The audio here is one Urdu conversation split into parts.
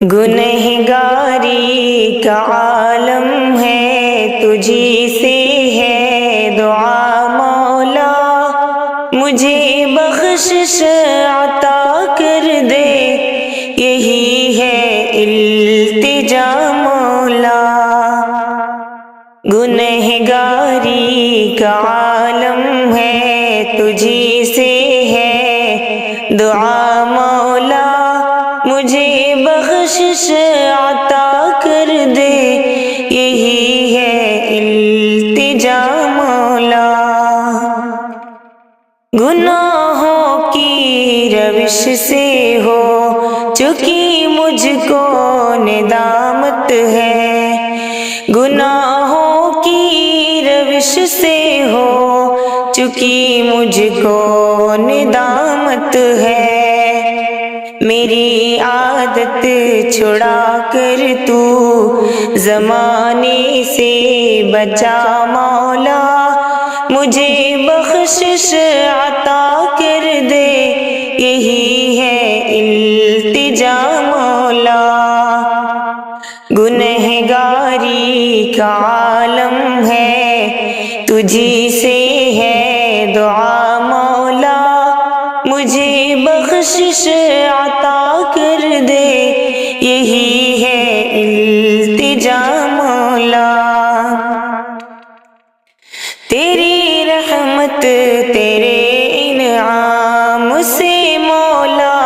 گنہگاری کا عالم ہے، تجھی سے ہے دعا مولا، مجھے بخشش عطا کر دے، یہی ہے التجا مولا۔ گنہگاری کا عالم ہے، تجھی سے ہے دعا مولا، مجھے بخشش عطا کر دے، یہی ہے التجا مولا۔ گناہوں کی روش سے ہو چکی مجھ کو ندامت ہے، گناہوں کی روش سے ہو چکی مجھ کو ندامت ہے، میری عادت چھڑا کر تو زمانے سے بچا مولا، مجھے بخشش عطا کر دے، یہی ہے التجا مولا۔ گنہگاری کا عالم ہے، تجھی سے ہے دعا مولا، مجھے بخشش عطا کر دے، یہی ہے التجا مولا۔ تیری رحمت تیرے انعام سے مولا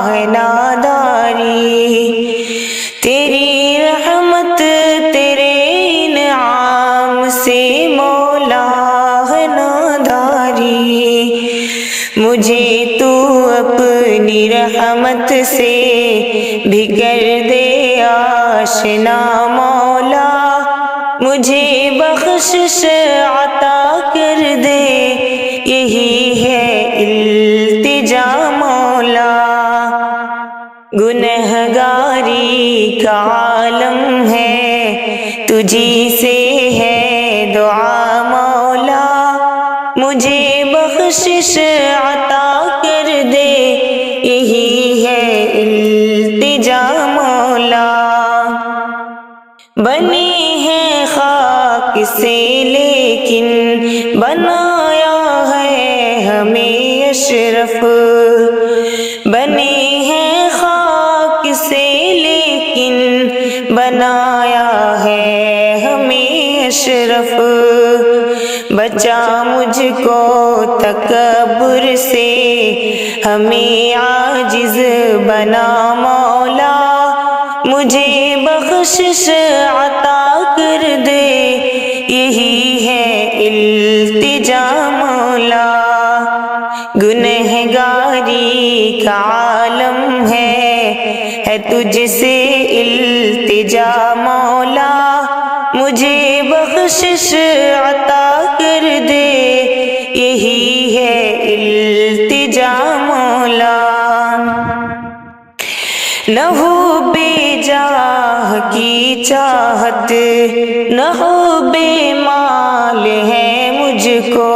ہے ناداری، تیری رحمت تیرے انعام سے مولا ہے ناداری، مجھے تو اپنی رحمت سے بھی کر دے آشنا مولا، مجھے بخشش عطا کر دے، یہی ہے التجا مولا۔ گنہگاری کا عالم ہے، تجھی سے ہے دعا مولا، مجھے بخشش عطا کر دے، یہی ہے التجا مولا۔ بنی ہے خاک سے لیکن بنایا ہے ہمیں اشرف، بنی ہے خاک سے لیکن بنایا ہے ہمیں اشرف، بچا مجھ کو تکبر سے، ہمیں عاجز بنا مولا، مجھے بخشش عطا کر دے، یہی ہے التجا مولا۔ گنہگاری کا عالم ہے تجھ سے التجا مولا، مجھے بخشش عطا کر دے، یہی ہے التجا مولا۔ نہ ہو بے جاہ کی چاہت، نہ ہو بے مال ہے مجھ کو،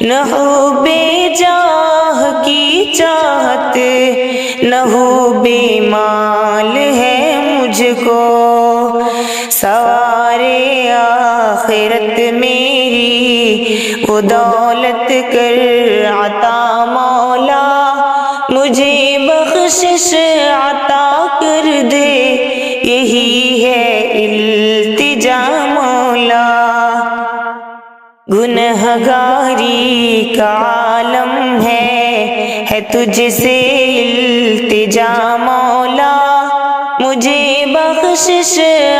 نہ ہو بے جاہ کی چاہت، نہ ہو بے مال ہے مجھ کو، سوارے آخرت میری وہ دولت کر عطا مولا، مجھے بخشش عطا کر دے، یہی ہے التجا مولا۔ گنہگاری کا عالم ہے تجھ سے التجا مولا، مجھے بخشش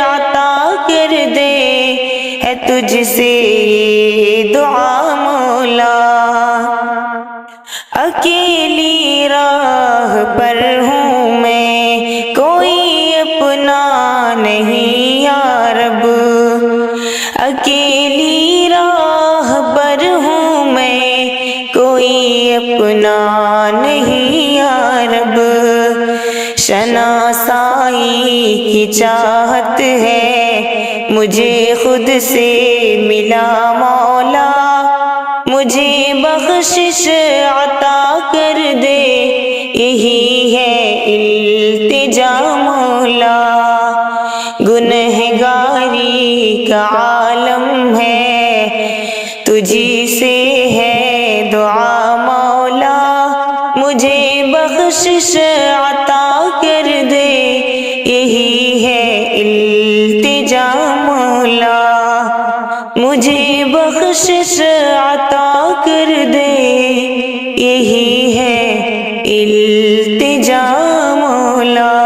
عطا کر دے، ہے تجھ سے دعا مولا۔ اکیلی راہ پر ہوں میں، کوئی اپنا نہیں یا رب، اکیلی راہ پر ہوں میں، کوئی اپنا نہیں یا رب، شناسائی کی چاہت ہے مجھے خود سے ملا مولا، مجھے بخشش عطا کر دے، یہی ہے التجا مولا، گنہگاری کا عالم ہے، تجھی سے ہے دعا مولا، مجھے بخشش عطا کر دے، یہی ہے التجا مولا، مجھے بخشش عطا کر دے، یہی ہے التجا مولا۔